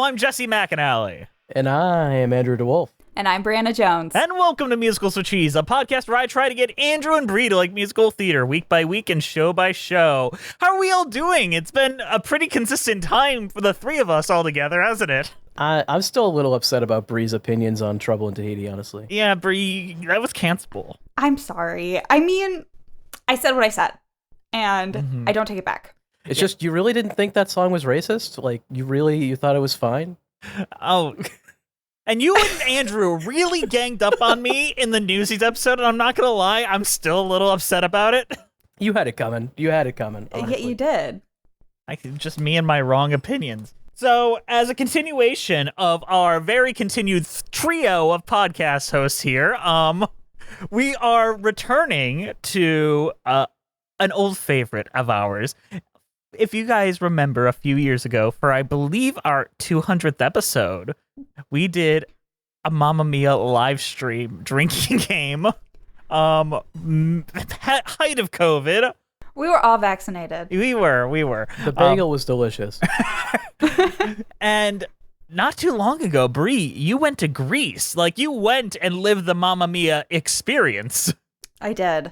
I'm Jesse McAnally. And I am Andrew DeWolf. And I'm Brianna Jones. And welcome to Musicals with Cheese, a podcast where I try to get Andrew and Bree to like musical theater week by week and show by show. How are we all doing? It's been a pretty consistent time for the three of us all together, hasn't it? I'm still a little upset about Bree's opinions on Trouble in Tahiti, honestly. Yeah, Bree, that was cancelable. I'm sorry. I mean, I said what I said, and I don't take it back. It's just, you really didn't think that song was racist? Like, you thought it was fine? Oh... And you and Andrew really ganged up on me in the Newsies episode, and I'm not going to lie, I'm still a little upset about it. You had it coming. Honestly. Yeah, you did. Just me and my wrong opinions. So, as a continuation of our very continued trio of podcast hosts here, we are returning to an old favorite of ours. If you guys remember a few years ago, for I believe our 200th episode, we did a Mamma Mia live stream drinking game. Height of COVID. We were all vaccinated. We were. The bagel was delicious. And not too long ago, Bree, you went to Greece. Like, you went and lived the Mamma Mia experience. I did.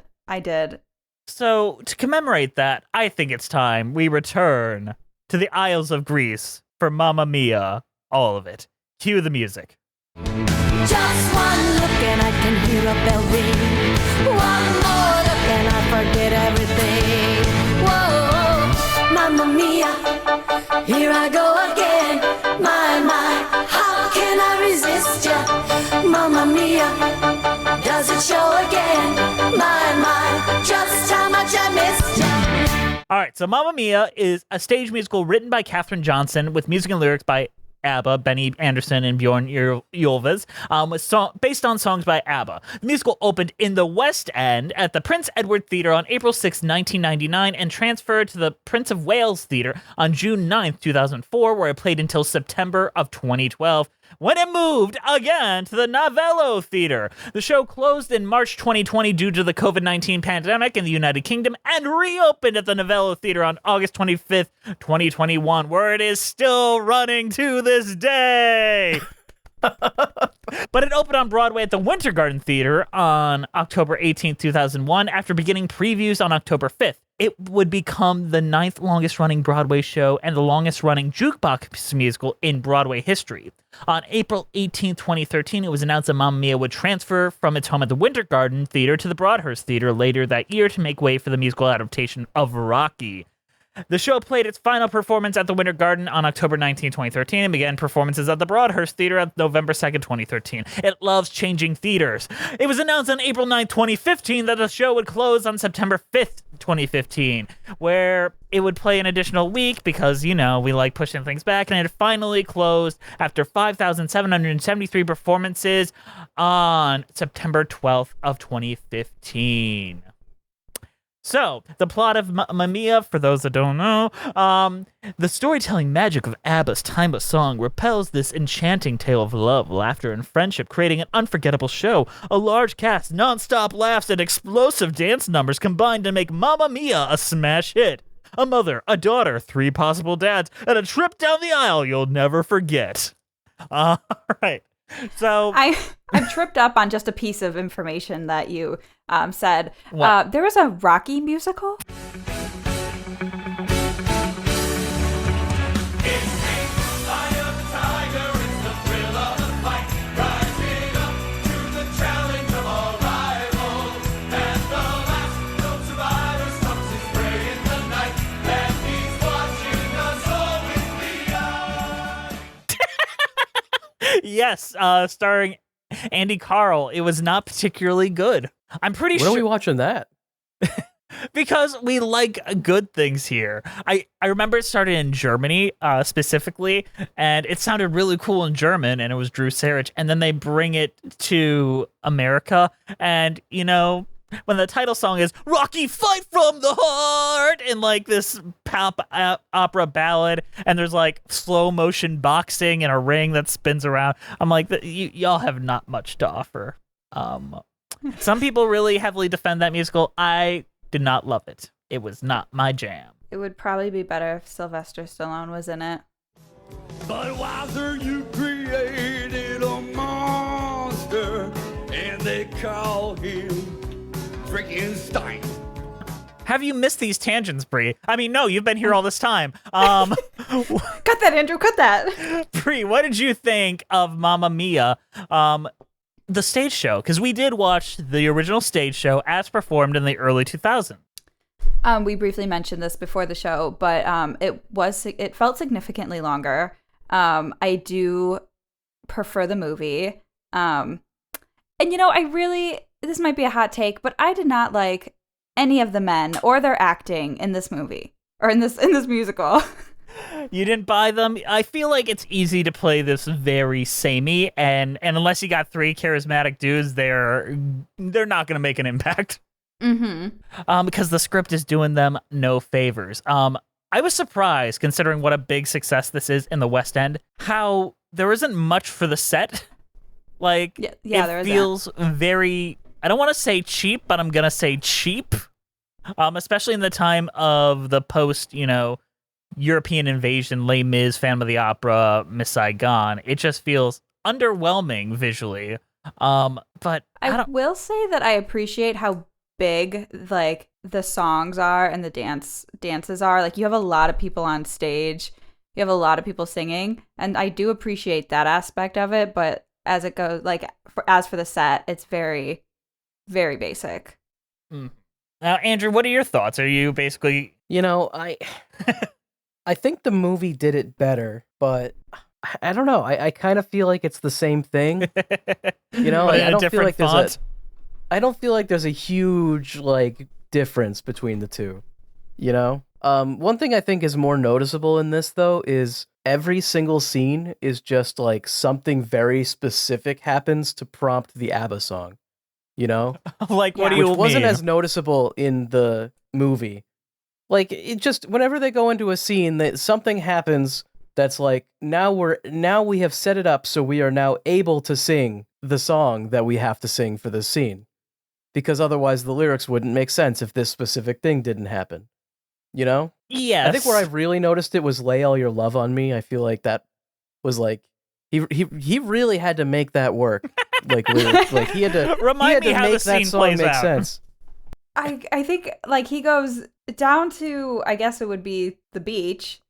So, to commemorate that, I think it's time we return to the Isles of Greece for Mamma Mia, all of it. Cue the music. Just one look and I can hear a bell ring. One more look and I forget everything. Whoa, Mamma Mia, here I go again. My, how can I resist ya? Mamma Mia, does it show again? My, just how much I missed ya. All right, so Mamma Mia is a stage musical written by Katherine Johnson with music and lyrics by Abba, Benny Andersson, and Bjorn Ulvaeus, based on songs by Abba. The musical opened in the West End at the Prince Edward Theatre on April 6, 1999, and transferred to the Prince of Wales Theatre on June 9, 2004, where it played until September of 2012, when it moved again to the Novello Theatre. The show closed in March 2020 due to the COVID-19 pandemic in the United Kingdom and reopened at the Novello Theatre on August 25th, 2021, where it is still running to this day. But it opened on Broadway at the Winter Garden Theatre on October 18th, 2001, after beginning previews on October 5th. It would become the 9th longest running Broadway show and the longest running jukebox musical in Broadway history. On April 18, 2013, it was announced that Mamma Mia would transfer from its home at the Winter Garden Theatre to the Broadhurst Theatre later that year to make way for the musical adaptation of Rocky. The show played its final performance at the Winter Garden on October 19, 2013, and began performances at the Broadhurst Theatre on November 2nd, 2013. It loves changing theaters. It was announced on April 9, 2015 that the show would close on September 5th, 2015, where it would play an additional week because, we like pushing things back, and it finally closed after 5,773 performances on September 12th of 2015. So, the plot of Mamma Mia, for those that don't know, the storytelling magic of Abba's timeless song repels this enchanting tale of love, laughter, and friendship, creating an unforgettable show. A large cast, non-stop laughs, and explosive dance numbers combine to make Mamma Mia a smash hit. A mother, a daughter, 3 possible dads, and a trip down the aisle you'll never forget. All right. So I'm tripped up on just a piece of information that you said. What? There was a Rocky musical. Yes, starring Andy Carl. It was not particularly good. I'm pretty sure. When are we watching that? Because we like good things here. I remember it started in Germany, specifically, and it sounded really cool in German, and it was Drew Sarich, and then they bring it to America, and, when the title song is Rocky Fight from the Heart and like this pop opera ballad, and there's like slow motion boxing and a ring that spins around, I'm like, y'all have not much to offer. Some people really heavily defend that musical. I did not love it. It was not my jam. It would probably be better if Sylvester Stallone was in it. Budweiser, you created a monster, and they call him Frankenstein. Have you missed these tangents, Bree? I mean, no, you've been here all this time. Cut that, Andrew. Cut that. Bree, what did you think of Mamma Mia, the stage show? Because we did watch the original stage show as performed in the early 2000s. We briefly mentioned this before the show, but it felt significantly longer. I do prefer the movie. And this might be a hot take, but I did not like any of the men or their acting in this movie or in this musical. You didn't buy them? I feel like it's easy to play this very samey, and unless you got three charismatic dudes, they're not going to make an impact. Mm-hmm. Because the script is doing them no favors. I was surprised, considering what a big success this is in the West End, how there isn't much for the set. Like, it feels very, I don't want to say cheap, but I'm going to say cheap. Especially in the time of the post, European invasion, Les Mis, Phantom of the Opera, Miss Saigon. It just feels underwhelming visually. But I will say that I appreciate how big like the songs are and the dances are. Like, you have a lot of people on stage, you have a lot of people singing, and I do appreciate that aspect of it. But as it goes, as for the set, it's very, very basic. Now, Andrew, what are your thoughts? Are you basically, I think the movie did it better, but I don't know. I kind of feel like it's the same thing. I don't feel like there's a huge difference between the two. One thing I think is more noticeable in this though is every single scene is just something very specific happens to prompt the ABBA song. What do you mean? Which wasn't as noticeable in the movie. It just, whenever they go into a scene, that something happens that's now we have set it up so we are now able to sing the song that we have to sing for this scene. Because otherwise the lyrics wouldn't make sense if this specific thing didn't happen. Yes. I think where I've really noticed it was Lay All Your Love on Me. I feel like that was he really had to make that work. He had to Remind me how make the scene that song plays make out. sense. I think he goes down to, I guess it would be the beach.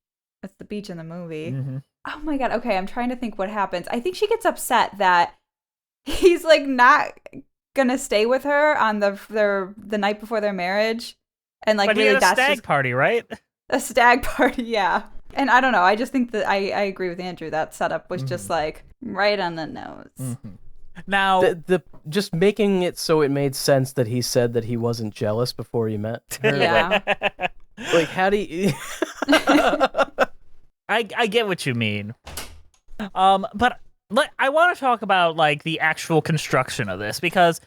It's the beach in the movie. Mm-hmm. Oh my god. Okay, I'm trying to think what happens. I think she gets upset that he's not gonna stay with her on the night before their marriage, and but really he had a that's stag just party, right? a stag party. Yeah. And I don't know. I just think that I agree with Andrew. That setup was just right on the nose. Mm-hmm. Now, the just making it so it made sense that he said that he wasn't jealous before he met her. Yeah. How do you? I get what you mean. But I want to talk about the actual construction of this, because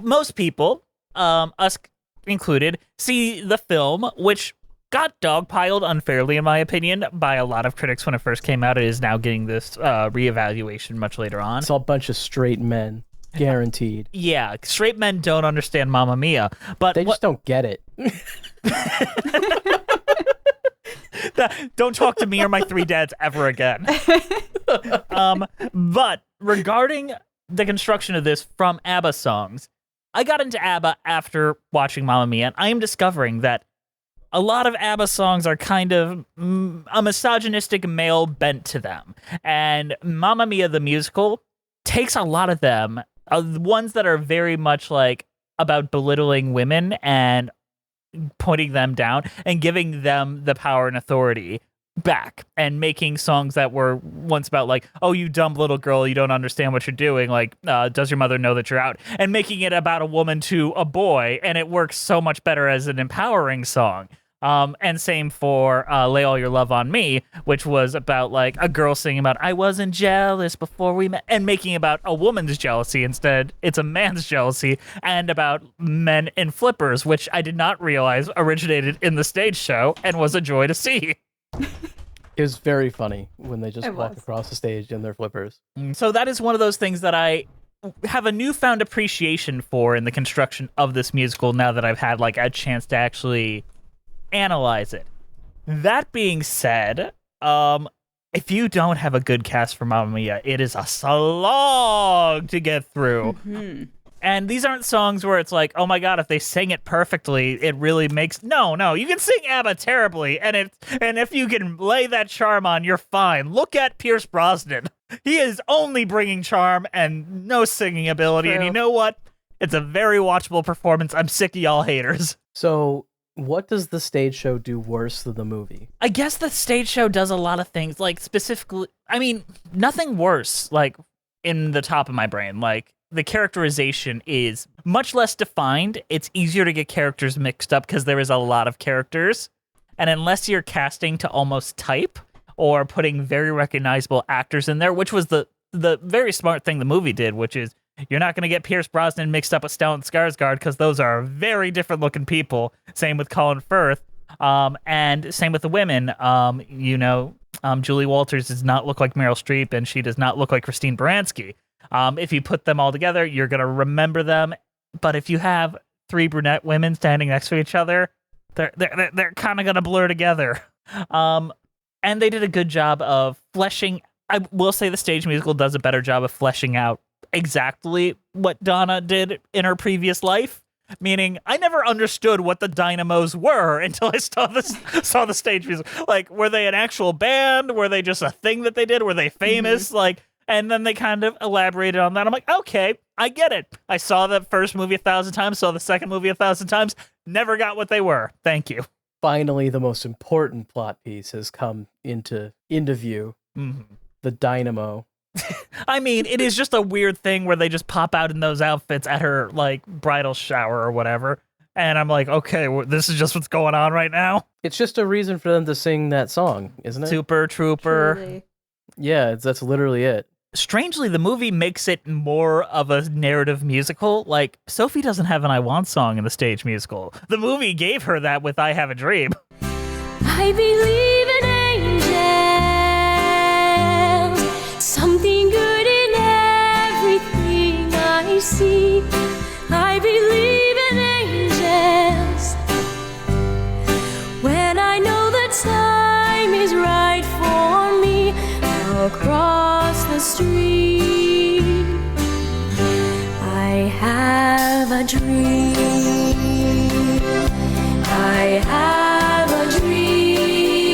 most people, us included, see the film, which got dogpiled unfairly, in my opinion, by a lot of critics when it first came out. It is now getting this reevaluation much later on. It's all a bunch of straight men, guaranteed. Yeah, straight men don't understand Mamma Mia, but they just don't get it. Don't talk to me or my three dads ever again. But regarding the construction of this from ABBA songs, I got into ABBA after watching Mamma Mia, and I am discovering that a lot of ABBA songs are kind of a misogynistic male bent to them. And Mamma Mia, the musical, takes a lot of them, ones that are very much about belittling women and pointing them down and giving them the power and authority back, and making songs that were once about oh, you dumb little girl, you don't understand what you're doing, does your mother know that you're out, and making it about a woman to a boy, and it works so much better as an empowering song. And same for Lay All Your Love on Me, which was about a girl singing about I wasn't jealous before we met, and making about a woman's jealousy. Instead, it's a man's jealousy, and about men in flippers, which I did not realize originated in the stage show and was a joy to see. It was very funny when they just walk across the stage in their flippers. So that is one of those things that I have a newfound appreciation for in the construction of this musical, now that I've had a chance to actually analyze it. That being said, if you don't have a good cast for Mamma Mia, it is a slog to get through. Mm-hmm. And these aren't songs where it's like, oh my god, if they sing it perfectly, it really makes... No, you can sing ABBA terribly, and if you can lay that charm on, you're fine. Look at Pierce Brosnan. He is only bringing charm and no singing ability, and you know what? It's a very watchable performance. I'm sick of y'all haters. So, what does the stage show do worse than the movie? I guess the stage show does a lot of things, like, specifically... I mean, nothing worse, like, in the top of my brain, like... The characterization is much less defined. It's easier to get characters mixed up because there is a lot of characters. And unless you're casting to almost type or putting very recognizable actors in there, which was the very smart thing the movie did, which is you're not going to get Pierce Brosnan mixed up with Stellan Skarsgård because those are very different looking people. Same with Colin Firth. And same with the women. Julie Walters does not look like Meryl Streep and she does not look like Christine Baranski. If you put them all together, you're going to remember them. But if you have three brunette women standing next to each other, they're kind of going to blur together. And they did a good job of fleshing. I will say the stage musical does a better job of fleshing out exactly what Donna did in her previous life. Meaning, I never understood what the Dynamos were until I saw the stage musical. Like, were they an actual band? Were they just a thing that they did? Were they famous? Mm-hmm. And then they kind of elaborated on that. I'm like, okay, I get it. I saw the first movie 1,000 times, saw the second movie 1,000 times, never got what they were. Thank you. Finally, the most important plot piece has come into view. Mm-hmm. The dynamo. I mean, it is just a weird thing where they just pop out in those outfits at her, like, bridal shower or whatever. And I'm like, okay, this is just what's going on right now. It's just a reason for them to sing that song, isn't it? Super Trooper. Truly. Yeah, that's literally it. Strangely, the movie makes it more of a narrative musical. Like, Sophie doesn't have an I Want song in the stage musical. The movie gave her that with I Have a Dream. I believe in angels, something good in everything I see. I believe in angels, when I know the time is right for me. Across the street, I have a dream. I have a dream,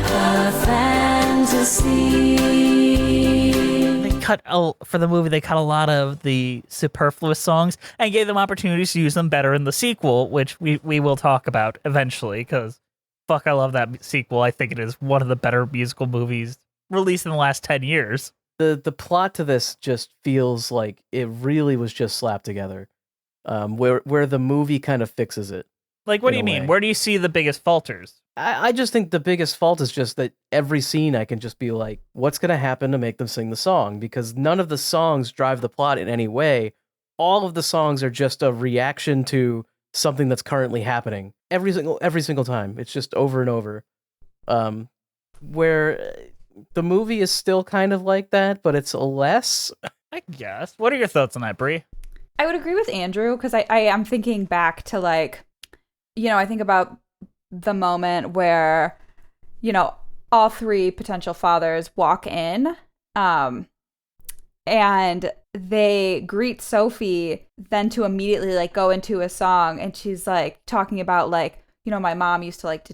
a fantasy. For the movie, they cut a lot of the superfluous songs and gave them opportunities to use them better in the sequel, which we will talk about eventually, because fuck, I love that sequel. I think it is one of the better musical movies released in the last 10 years. The plot to this just feels like it really was just slapped together, where the movie kind of fixes it. Like, what do you mean? Where do you see the biggest falters? I just think the biggest fault is just that every scene I can just be like, what's going to happen to make them sing the song? Because none of the songs drive the plot in any way. All of the songs are just a reaction to something that's currently happening. Every single time. It's just over and over. Where the movie is still kind of like that, but it's less. I guess. What are your thoughts on that, Brie? I would agree with Andrew, because I am thinking back to, like, I think about the moment where, all three potential fathers walk in, and they greet Sophie, then to immediately, like, go into a song, and she's, like, talking about, like, my mom used to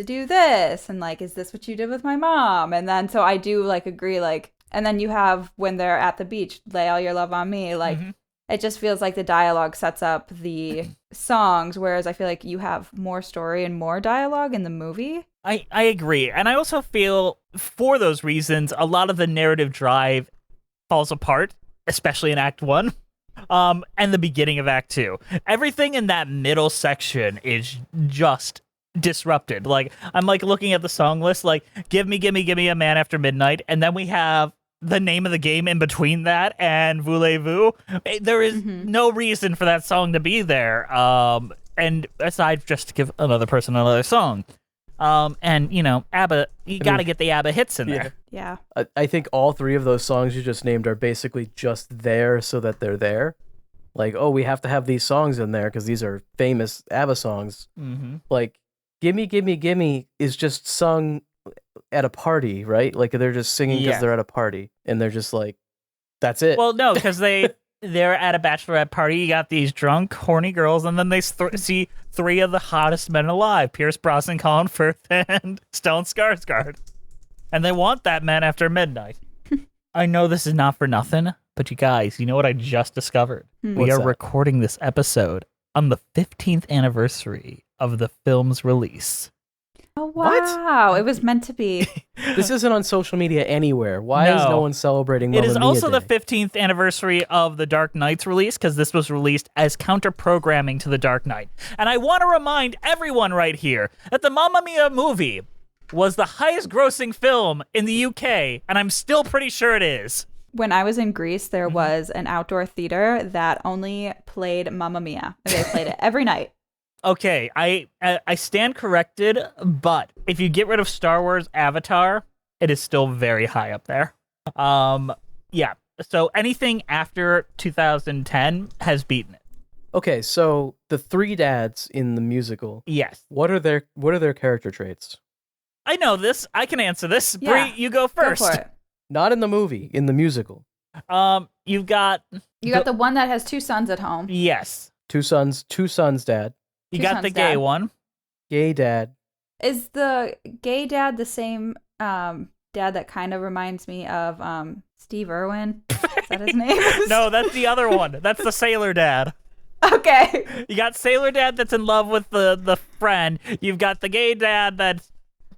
do this, and, like, is this what you did with my mom? And then, so I do, like, agree, like, and then you have, when they're at the beach, lay all your love on me, like, mm-hmm. It just feels like the dialogue sets up the songs, whereas I feel like you have more story and more dialogue in the movie. I agree. And I also feel, for those reasons, a lot of the narrative drive falls apart, especially in Act 1, and the beginning of Act 2. Everything in that middle section is just disrupted. Like, I'm, like, looking at the song list, like, give me a Man After Midnight, and then we have the name of the game in between that and Voulez-Vous. There is no reason for that song to be there, and aside just to give another person another song. And, ABBA, you gotta get the ABBA hits in there. Yeah. I think all three of those songs you just named are basically just there so that they're there. Like, oh, we have to have these songs in there because these are famous ABBA songs. Mm-hmm. Like, Gimme, Gimme, Gimme is just sung at a party, right? Like they're just singing because they're at a party, and they're just like, that's it. Well, no, because they're at a bachelorette party. You got these drunk, horny girls, and then they see three of the hottest men alive: Pierce Brosnan, Colin Firth, and Stellan Skarsgård. And they want that man after midnight. I know this is not for nothing, but you guys, you know what I just discovered? We are recording this episode on the 15th anniversary of the film's release. Oh, wow. What? It was meant to be. This isn't on social media anywhere. Why is no one celebrating Mamma Mia It is also Day? the 15th anniversary of The Dark Knight's release, because this was released as counter-programming to The Dark Knight. And I want to remind everyone right here that the Mamma Mia movie was the highest-grossing film in the UK, and I'm still pretty sure it is. When I was in Greece, there was an outdoor theater that only played Mamma Mia. They played it every night. Okay, I stand corrected, but if you get rid of Star Wars Avatar, it is still very high up there. Yeah. So anything after 2010 has beaten it. Okay, so the three dads in the musical. Yes. What are their character traits? I know this. I can answer this. Yeah. Bree, you go first. Go for it. Not in the movie, in the musical. You've got the one that has two sons at home. Yes. Two sons, dad. You Two got sons, the gay dad. one. Gay dad. Is the gay dad the same dad that kind of reminds me of Steve Irwin? Is that his name? No, that's the other one. That's the sailor dad. Okay. You got sailor dad that's in love with the friend. You've got the gay dad that's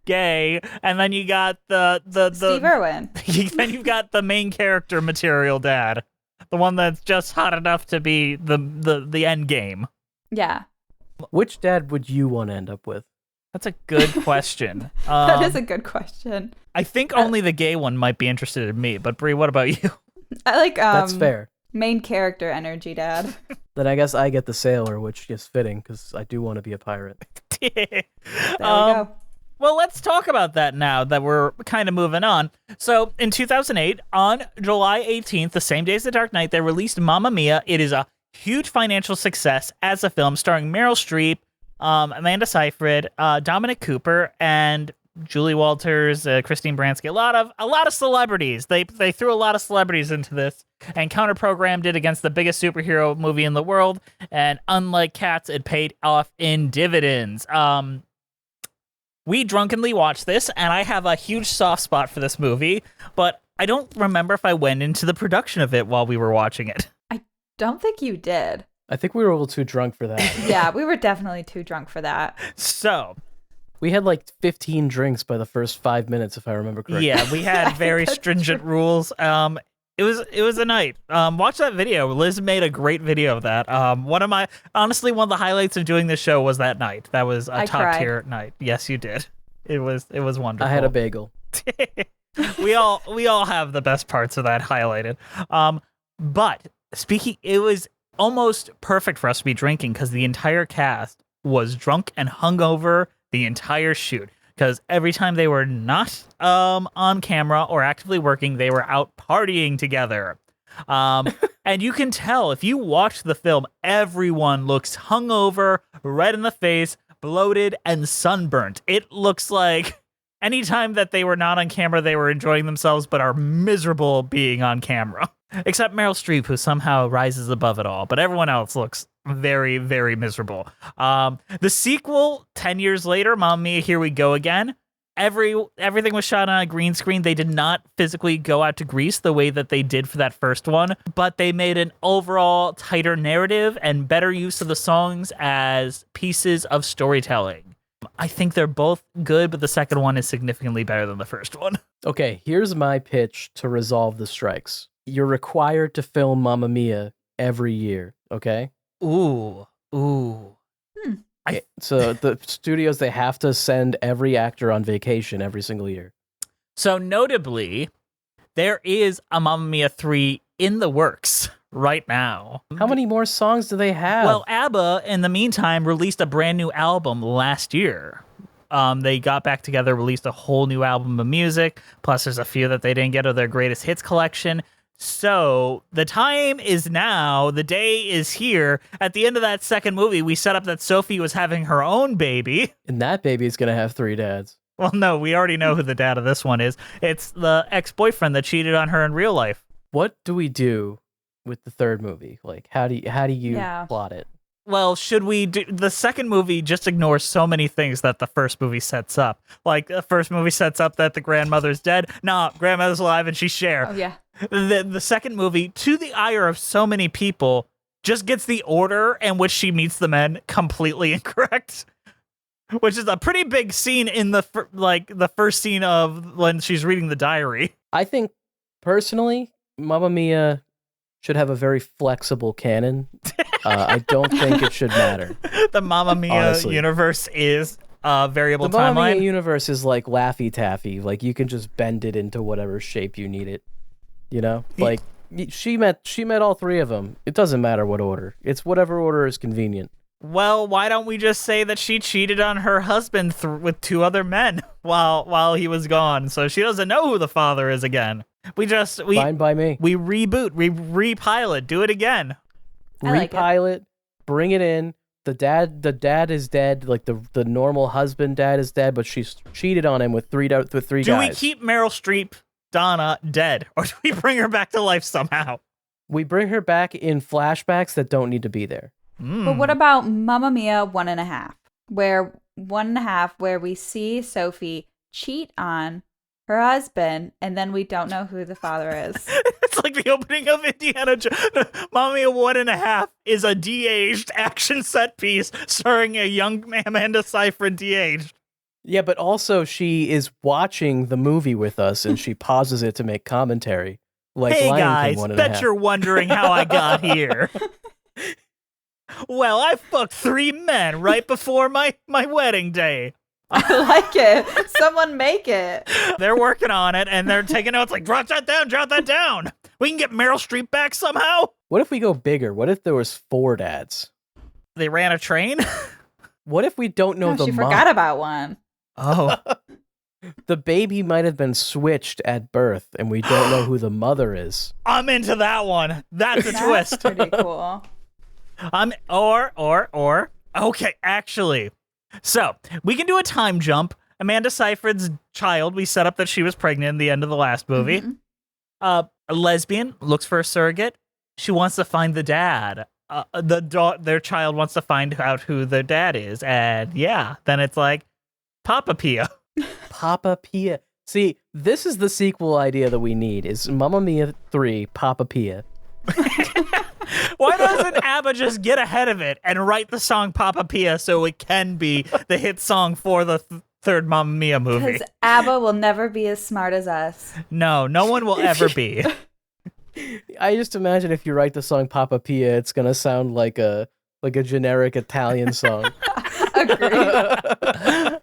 gay, and then you got the Steve Irwin. Then you've got the main character material dad, the one that's just hot enough to be the end game. Yeah. Which dad would you want to end up with? That's a good question. That is a good question. I think only the gay one might be interested in me, but Brie, what about you? I like That's fair. Main character energy dad. Then I guess I get the sailor, which is fitting because I do want to be a pirate. There we go. Well, let's talk about that now that we're kind of moving on. So, in 2008, on July 18th, the same day as The Dark Knight, they released Mamma Mia. It is a huge financial success as a film starring Meryl Streep, Amanda Seyfried, Dominic Cooper, and Julie Walters, Christine Baranski. A lot of celebrities. They threw a lot of celebrities into this and counter-programmed it against the biggest superhero movie in the world. And unlike Cats, it paid off in dividends. We drunkenly watched this, and I have a huge soft spot for this movie, but I don't remember if I went into the production of it while we were watching it. I don't think you did. I think we were a little too drunk for that. Yeah, we were definitely too drunk for that. So, we had like 15 drinks by the first 5 minutes, if I remember correctly. yeah, we had very stringent rules. It was a night. Watch that video. Liz made a great video of that. One of the highlights of doing this show was that night. That was a top tier night. Yes, you did. It was wonderful. I had a bagel. we all have the best parts of that highlighted. But it was almost perfect for us to be drinking because the entire cast was drunk and hungover the entire shoot. Because every time they were not on camera or actively working, they were out partying together. And you can tell, if you watch the film, everyone looks hungover, red in the face, bloated, and sunburnt. It looks like anytime that they were not on camera, they were enjoying themselves, but are miserable being on camera. Except Meryl Streep, who somehow rises above it all. But everyone else looks very, very miserable. The sequel, 10 years later, Mamma Mia, Here We Go Again. Everything was shot on a green screen. They did not physically go out to Greece the way that they did for that first one, but they made an overall tighter narrative and better use of the songs as pieces of storytelling. I think they're both good, but the second one is significantly better than the first one. Okay, here's my pitch to resolve the strikes. You're required to film Mamma Mia every year, okay? Ooh. So the studios, they have to send every actor on vacation every single year. So notably, there is a Mamma Mia 3 in the works right now. How many more songs do they have? Well, Abba, in the meantime, released a brand new album last year. They got back together, released a whole new album of music, plus there's a few that they didn't get of their greatest hits collection. So the time is now, the day is here. At the end of that second movie, we set up that Sophie was having her own baby. And that baby is going to have three dads. Well, no, we already know who the dad of this one is. It's the ex-boyfriend that cheated on her in real life. What do we do with the third movie? Like, how do you plot it? Well, should we do the second movie? Just ignores so many things that the first movie sets up. Like the first movie sets up that the grandmother's dead. Nah, grandmother's alive and she's Cher. Oh yeah. The second movie, to the ire of so many people, just gets the order in which she meets the men completely incorrect. Which is a pretty big scene in the first scene of when she's reading the diary. I think, personally, Mamma Mia should have a very flexible canon. I don't think it should matter. The Mamma Mia universe is a variable timeline. The Mamma Mia universe is like Laffy Taffy. Like, you can just bend it into whatever shape you need it. You know? Like, she met all three of them. It doesn't matter what order. It's whatever order is convenient. Well, why don't we just say that she cheated on her husband with two other men while he was gone, so she doesn't know who the father is again. Fine by me. We reboot, we repilot, do it again. Repilot, bring it in. The dad is dead. Like the normal husband dad is dead, but she's cheated on him with three guys. Do we keep Meryl Streep, Donna, dead, or do we bring her back to life somehow? We bring her back in flashbacks that don't need to be there. But what about Mamma Mia 1.5? Where 1.5, where we see Sophie cheat on her husband, and then we don't know who the father is. It's like the opening of Indiana Jones. Mamma Mia 1.5 is a de-aged action set piece starring a young Amanda Seyfried de-aged. Yeah, but also she is watching the movie with us, and she pauses it to make commentary. Like hey Lion guys, King bet you're wondering how I got here. Well, I fucked 3 men right before my wedding day. I like it. Someone make it. They're working on it, and they're taking notes like, drop that down. We can get Meryl Streep back somehow. What if we go bigger? What if there was 4 dads? They ran a train? What if we don't know the she mom? forgot about one. Oh. The baby might have been switched at birth, and we don't know who the mother is. I'm into that one. That's a twist. Pretty cool. Okay, actually. So, we can do a time jump. Amanda Seyfried's child, we set up that she was pregnant in the end of the last movie. Mm-hmm. A lesbian looks for a surrogate. She wants to find the dad. Their child wants to find out who their dad is. And yeah, then it's like, Papa Pia. Papa Pia. See, this is the sequel idea that we need, is Mamma Mia 3, Papa Pia. Why doesn't Abba just get ahead of it and write the song Papa Pia so it can be the hit song for the third Mamma Mia movie? Because Abba will never be as smart as us. No one will ever be. I just imagine if you write the song Papa Pia, it's gonna sound like a generic Italian song. Agreed.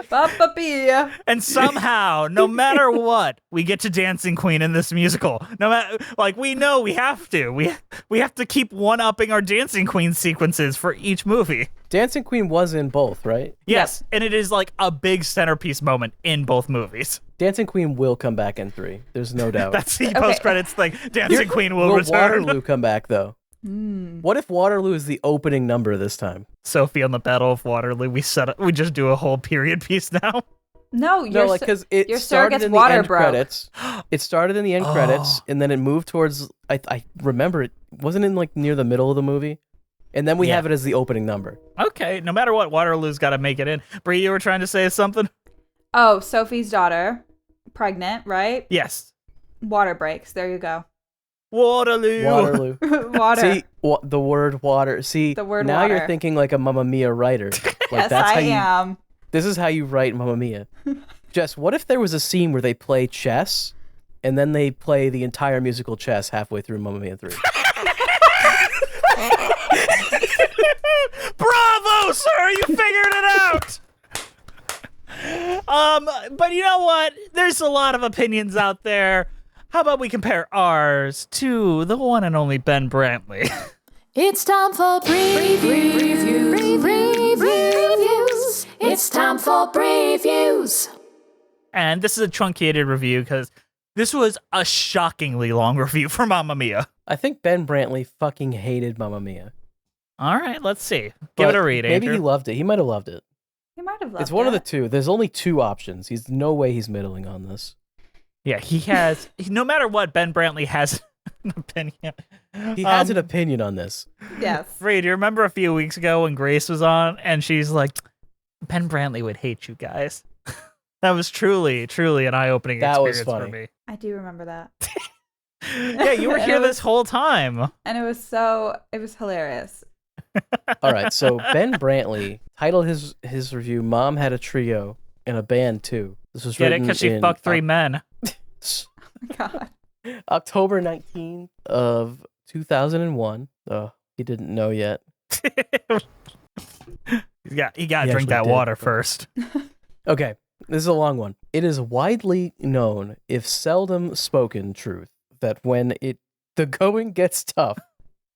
Papa Pia. And somehow, no matter what, we get to Dancing Queen in this musical. No matter, like, we know we have to. We have to keep one-upping our Dancing Queen sequences for each movie. Dancing Queen was in both, right? Yes, and it is like a big centerpiece moment in both movies. Dancing Queen will come back in 3. There's no doubt. That's the post-credits thing. Dancing Queen will return. Waterloo come back, though? What if Waterloo is the opening number this time? Sophie on the Battle of Waterloo. We just do a whole period piece now. No, because it started in the end credits. It started in the end credits, and then it moved towards. I remember it wasn't in like near the middle of the movie, and then we have it as the opening number. Okay, no matter what, Waterloo's got to make it in. Bree, you were trying to say something? Oh, Sophie's daughter, pregnant, right? Yes. Water breaks. There you go. Waterloo. Water. See, the word water. See, the word now water. You're thinking like a Mamma Mia writer. Like, Yes, that's I how you, am. This is how you write Mamma Mia. Jess, what if there was a scene where they play chess, and then they play the entire musical chess halfway through Mamma Mia 3? Bravo, sir! You figured it out! But you know what? There's a lot of opinions out there. How about we compare ours to the one and only Ben Brantley? It's time for previews. It's time for previews. And this is a truncated review because this was a shockingly long review for Mamma Mia. I think Ben Brantley fucking hated Mamma Mia. All right, let's see. Give it a read, Maybe Andrew. he loved it. He might have loved it. He might have loved It's one of the it. two. There's only two options. He's no way he's middling on this. Yeah, he has. No matter what, Ben Brantley has an opinion. He has an opinion on this. Yes. Ray, do you remember a few weeks ago when Grace was on and she's like, Ben Brantley would hate you guys? That was truly an eye-opening That was experience funny. for me. I do remember that. Yeah, you were here this whole time. And it was hilarious. All right, so Ben Brantley titled his review, Mom Had a Trio and a Band Too. This was Get it? written Because she in fucked 3 men. Oh my God. October 19th of 2001. Oh, he didn't know yet. You got to He drink actually that did. water first. Okay, this is a long one. It is widely known, if seldom spoken truth, that when the going gets tough,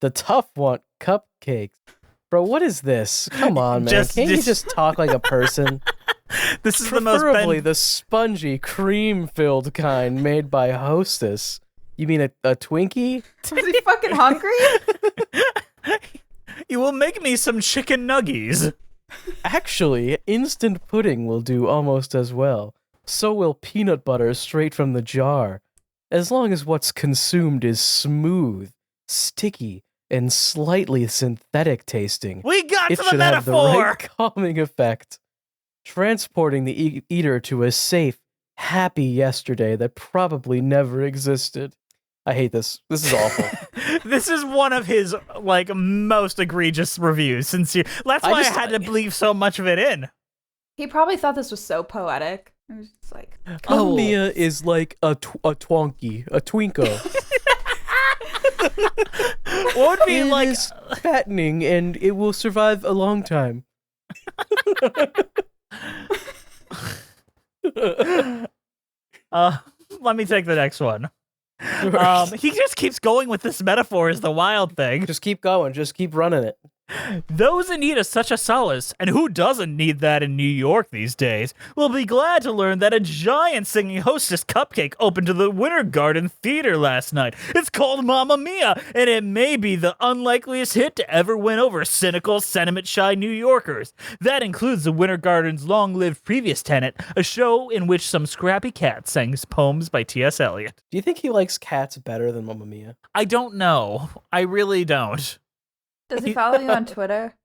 the tough want cupcakes. Bro, what is this? Come on, man. Can't you just talk like a person? This is the most Preferably the spongy, cream-filled kind made by Hostess. You mean a Twinkie? Was he fucking hungry? You will make me some chicken nuggies. Actually, instant pudding will do almost as well. So will peanut butter straight from the jar. As long as what's consumed is smooth, sticky, and slightly synthetic tasting, We got it to the should have the metaphor. right calming effect, transporting the eater to a safe, happy yesterday that probably never existed. I hate this. This is awful. This is one of his most egregious reviews. Sincere. That's why I had to believe so much of it in. He probably thought this was so poetic. It was just like, Mia is like a twonky, a twinko. What would be It like? is fattening and it will survive a long time. Let me take the next one. He just keeps going with this metaphor is the wild thing. Just keep going. Just keep running it. Those in need of such a solace, and who doesn't need that in New York these days, will be glad to learn that a giant singing hostess cupcake opened to the Winter Garden Theater last night. It's called Mamma Mia, and it may be the unlikeliest hit to ever win over cynical, sentiment-shy New Yorkers. That includes the Winter Garden's long-lived previous tenant, a show in which some scrappy cat sang poems by T.S. Eliot. Do you think he likes cats better than Mamma Mia? I don't know. I really don't. does he follow you on Twitter?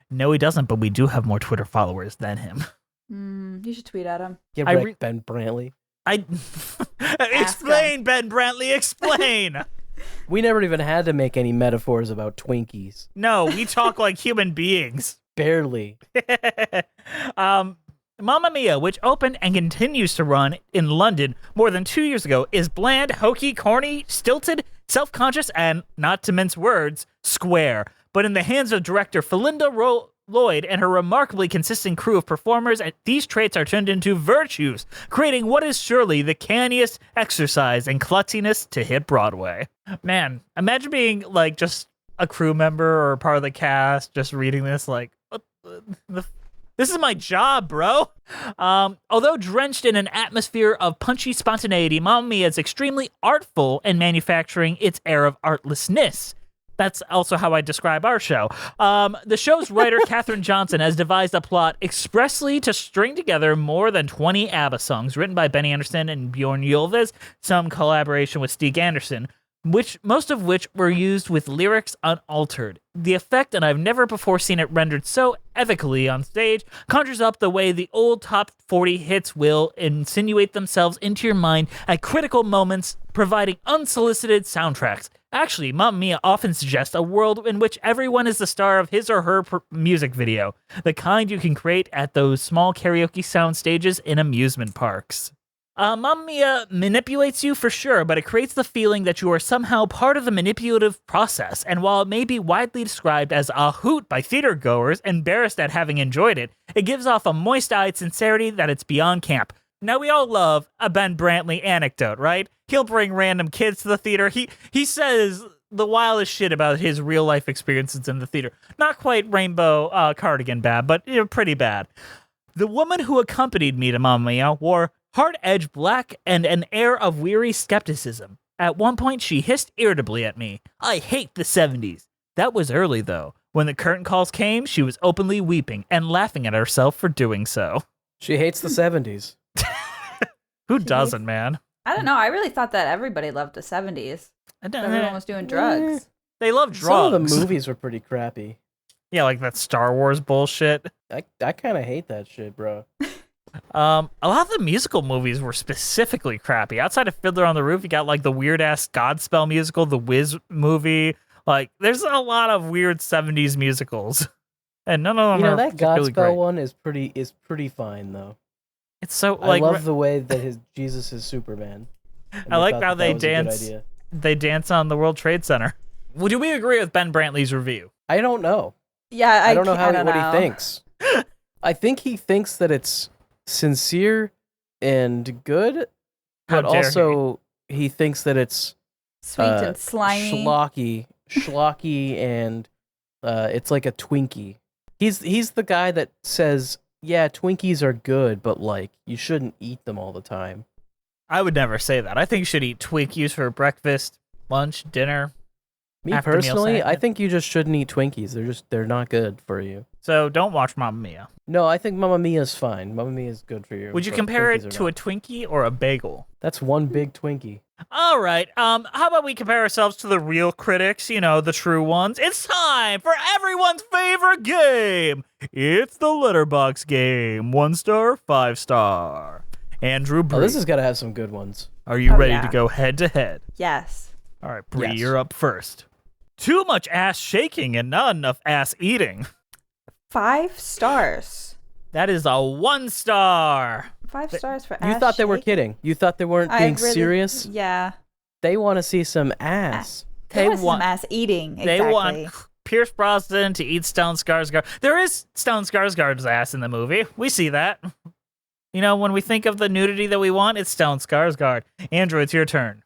No, he doesn't, but we do have more Twitter followers than him. You should tweet at him. Yeah, I right, Ben Brantley. Explain, Ben Brantley, explain! We never even had to make any metaphors about Twinkies. No, we talk like human beings. Barely. Mamma Mia, which opened and continues to run in London more than 2 years ago, is bland, hokey, corny, stilted, self-conscious, and, not to mince words, square. But in the hands of director Felinda Lloyd and her remarkably consistent crew of performers, these traits are turned into virtues, creating what is surely the canniest exercise in klutziness to hit Broadway. Man, imagine being just a crew member or part of the cast, just reading this this is my job, bro. Although drenched in an atmosphere of punchy spontaneity, Mamma Mia is extremely artful in manufacturing its air of artlessness. That's also how I describe our show. The show's writer, Katherine Johnson, has devised a plot expressly to string together more than 20 ABBA songs written by Benny Andersson and Bjorn Ulvaeus, some collaboration with Stig Anderson, most of which were used with lyrics unaltered. The effect, and I've never before seen it rendered so ethically on stage, conjures up the way the old top 40 hits will insinuate themselves into your mind at critical moments, providing unsolicited soundtracks. Actually, Mamma Mia often suggests a world in which everyone is the star of his or her music video, the kind you can create at those small karaoke sound stages in amusement parks. Mamma Mia manipulates you for sure, but it creates the feeling that you are somehow part of the manipulative process, and while it may be widely described as a hoot by theatergoers, embarrassed at having enjoyed it, it gives off a moist-eyed sincerity that it's beyond camp. Now, we all love a Ben Brantley anecdote, right? He'll bring random kids to the theater. He says the wildest shit about his real-life experiences in the theater. Not quite Rainbow Cardigan bad, but pretty bad. The woman who accompanied me to Mamma Mia wore hard-edged black and an air of weary skepticism. At one point, she hissed irritably at me, "I hate the 70s. That was early, though. When the curtain calls came, she was openly weeping and laughing at herself for doing so. She hates the 70s. Who doesn't, man? I don't know. I really thought that everybody loved the 70s. Everyone was doing drugs. They love drugs. Some of the movies were pretty crappy. Yeah, like that Star Wars bullshit. I kind of hate that shit, bro. A lot of the musical movies were specifically crappy. Outside of Fiddler on the Roof, you got like the weird-ass Godspell musical, the Wiz movie. Like, there's a lot of weird 70s musicals. And none of them are that particularly Godspell great. one is pretty fine, though. It's so, like... I love the way that Jesus is Superman. I like how they dance on the World Trade Center. Well, do we agree with Ben Brantley's review? I don't know. Yeah, I don't know what he thinks. I think he thinks that it's sincere and good, but also he thinks that it's sweet and slimy, schlocky, and it's like a Twinkie. He's the guy that says, yeah, Twinkies are good, but like you shouldn't eat them all the time. I would never say that. I think you should eat Twinkies for breakfast, lunch, dinner. Me personally, I think you just shouldn't eat Twinkies. They're not good for you. So don't watch Mamma Mia. No, I think Mamma Mia's fine. Mamma Mia's good for you. Would you compare it to a Twinkie or a bagel? That's one big Twinkie. All right. How about we compare ourselves to the real critics, the true ones? It's time for everyone's favorite game. It's the Letterboxd game. 1 star, 5 star. Andrew Bree. Oh, this has got to have some good ones. Are you ready to go head to head? Yes. All right, Bree, you're up first. Too much ass shaking and not enough ass eating. 5 stars. That is a 1 star. 5 stars for ass. You thought they were kidding. You thought they weren't being serious? Yeah. They want to see some ass. They want some ass eating. Exactly. They want Pierce Brosnan to eat Stellan Skarsgård. There is Stellan Skarsgård's ass in the movie. We see that. When we think of the nudity that we want, it's Stellan Skarsgård. Andrew, it's your turn.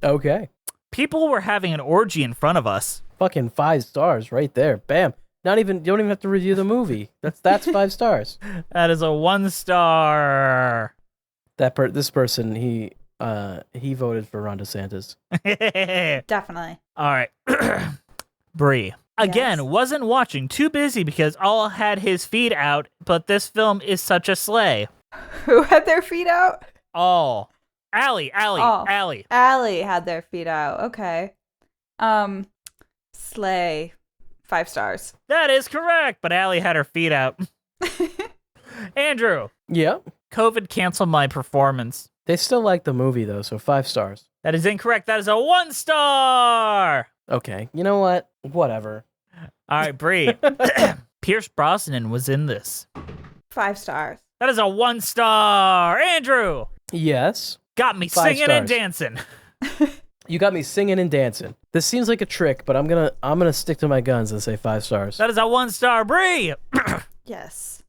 Okay. People were having an orgy in front of us. Fucking 5 stars right there. Bam. You don't even have to review the movie. That's 5 stars. That is a 1 star. This person, he voted for Ron DeSantis. Definitely. All right. Bree. Again, Yes. wasn't watching. Too busy because all had his feet out, but this film is such a sleigh. Who had their feet out? All. Allie. Allie had their feet out. Okay. Slay. 5 stars. That is correct, but Allie had her feet out. Andrew. Yeah. COVID canceled my performance. They still like the movie, though, so 5 stars. That is incorrect. That is a 1 star. Okay. You know what? Whatever. All right, Bree. Pierce Brosnan was in this. 5 stars. That is a 1 star. Andrew. Yes. Got me 5 singing and stars. dancing. You got me singing and dancing. This seems like a trick, but I'm gonna stick to my guns and say 5 stars. That is a 1 star. Bree. Yes.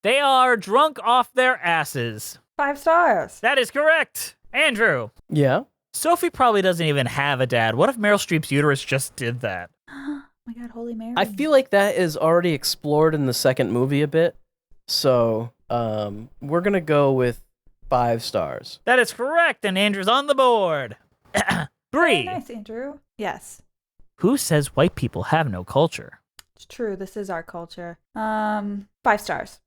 They are drunk off their asses. 5 stars. That is correct. Andrew. Yeah. Sophie probably doesn't even have a dad. What if Meryl Streep's uterus just did that? Oh my God, Holy Mary. I feel like that is already explored in the second movie a bit. So, we're gonna go with 5 stars. That is correct, and Andrew's on the board. Bree. Very nice, Andrew. Yes. Who says white people have no culture? It's true. This is our culture. 5 stars.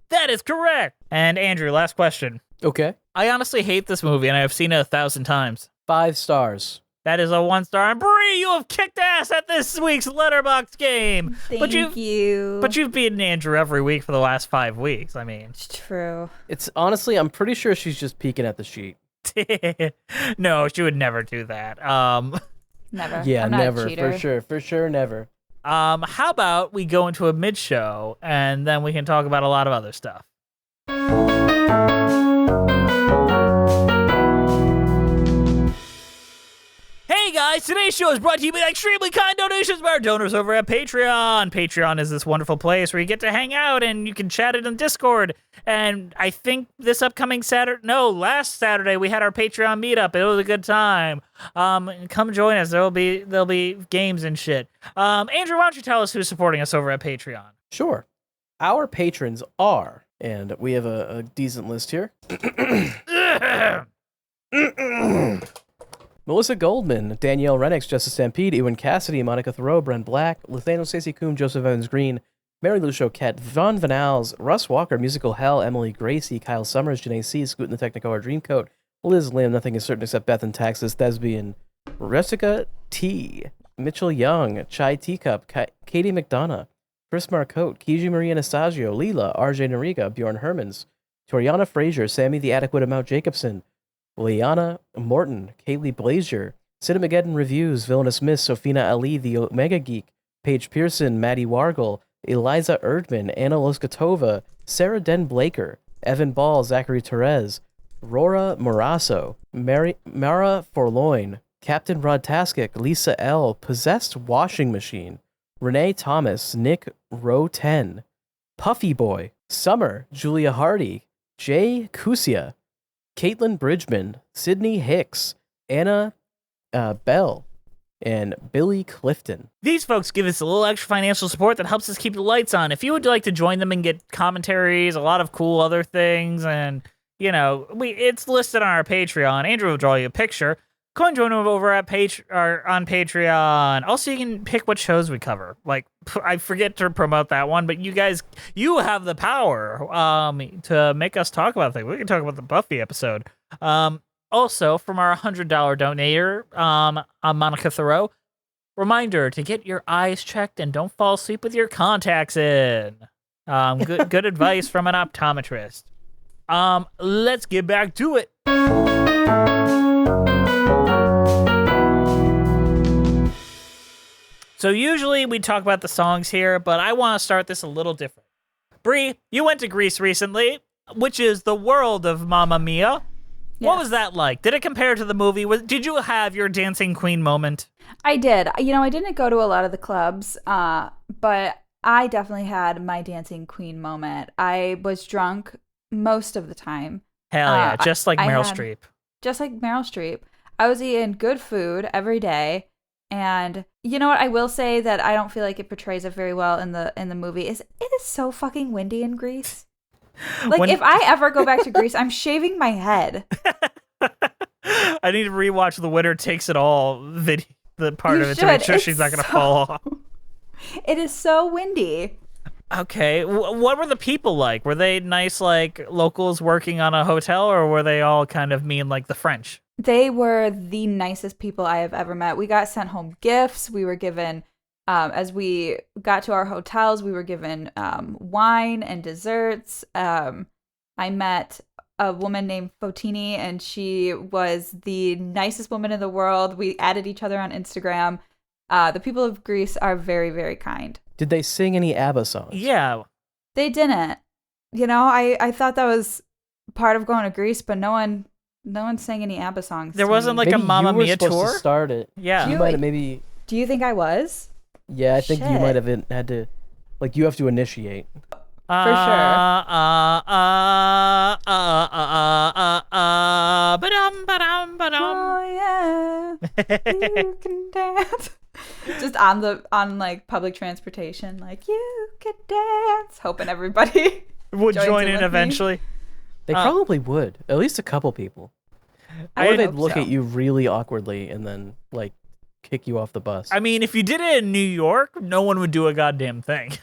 That is correct. And Andrew, last question. Okay. I honestly hate this movie, and I have seen it 1,000 times. 5 stars. That is a 1 star. And Bree, you have kicked ass at this week's Letterboxd game. Thank you. But you've beaten Andrew every week for the last 5 weeks. I mean, It's true. It's honestly, I'm pretty sure she's just peeking at the sheet. no, she would never do that. Never. Yeah, I'm not never. A cheater. For sure, never. How about we go into a mid-show, and then we can talk about a lot of other stuff. Hey guys, today's show is brought to you by extremely kind donations by our donors over at Patreon. Patreon is this wonderful place where you get to hang out and you can chat it in Discord. And I think last Saturday we had our Patreon meetup. It was a good time. Come join us. There'll be games and shit. Andrew, why don't you tell us who's supporting us over at Patreon? Sure. Our patrons are, and we have a decent list here. Melissa Goldman, Danielle Renix, Justice Stampede, Ewan Cassidy, Monica Thoreau, Bren Black, Lithano Stacey Coombe, Joseph Evans Green, Mary Lou Choquette, Vaughn Vanals, Russ Walker, Musical Hell, Emily Gracie, Kyle Summers, Janae C, Scoot in the Technicolor Dreamcoat, Liz Lim, Nothing is Certain Except Beth in Texas, Thesbian, Jessica T, Mitchell Young, Chai Teacup, Katie McDonough, Chris Marcotte, Kiji Marie Anastasio, Leela, RJ Noriga, Bjorn Hermans, Toriana Frazier, Sammy the Adequate Amount Jacobson, Liana Morton, Kaylee Blazier, Cinemageddon Reviews, Villainous Miss, Sofina Ali, The Omega Geek, Paige Pearson, Maddie Wargle, Eliza Erdman, Anna Loskatova, Sarah Den Blaker, Evan Ball, Zachary Torres, Rora Morasso, Mara Forloin, Captain Rod Taskic, Lisa L, Possessed Washing Machine, Renee Thomas, Nick Row 10, Puffy Boy, Summer, Julia Hardy, Jay Kusia, Caitlin Bridgman, Sydney Hicks, Anna Bell, and Billy Clifton. These folks give us a little extra financial support that helps us keep the lights on. If you would like to join them and get commentaries, a lot of cool other things, and, you know, it's listed on our Patreon. Andrew will draw you a picture. Go and join them over at on Patreon. Also, you can pick what shows we cover. Like, I forget to promote that one, but you guys, you have the power to make us talk about things. We can talk about the Buffy episode. Also, from our $100 donator, Monica Thoreau, reminder to get your eyes checked and don't fall asleep with your contacts in. Good advice from an optometrist. Let's get back to it. So usually we talk about the songs here, but I want to start this a little different. Bree, you went to Greece recently, which is the world of Mamma Mia. Yes. What was that like? Did it compare to the movie? Did you have your dancing queen moment? I did. You know, I didn't go to a lot of the clubs, but I definitely had my dancing queen moment. I was drunk most of the time. Hell yeah, just like Meryl Streep. Just like Meryl Streep. I was eating good food every day. And you know what? I will say that I don't feel like it portrays it very well in the movie. It is so fucking windy in Greece. Like, if I ever go back to Greece, I'm shaving my head. I need to rewatch The Winner Takes It All the part of it to make sure she's not going to fall off. It is so windy. Okay. What were the people like? Were they nice, like, locals working on a hotel, or were they all kind of mean like the French? They were the nicest people I have ever met. We got sent home gifts. We were given, as we got to our hotels, we were given wine and desserts. I met a woman named Fotini, and she was the nicest woman in the world. We added each other on Instagram. The people of Greece are very, very kind. Did they sing any ABBA songs? Yeah. They didn't. You know, I thought that was part of going to Greece, but no one sang any ABBA songs. There wasn't like maybe a Mamma Mia tour? You were supposed to start it. Yeah. You might have maybe... Do you think I was? Yeah, I think you might have had to... Like, you have to initiate. For sure. Oh, yeah. You can dance. Just on like public transportation, like, you can dance. Hoping everybody would join in eventually. They probably would. At least a couple people. Or they'd look at you really awkwardly and then, like, kick you off the bus. I mean, if you did it in New York, no one would do a goddamn thing.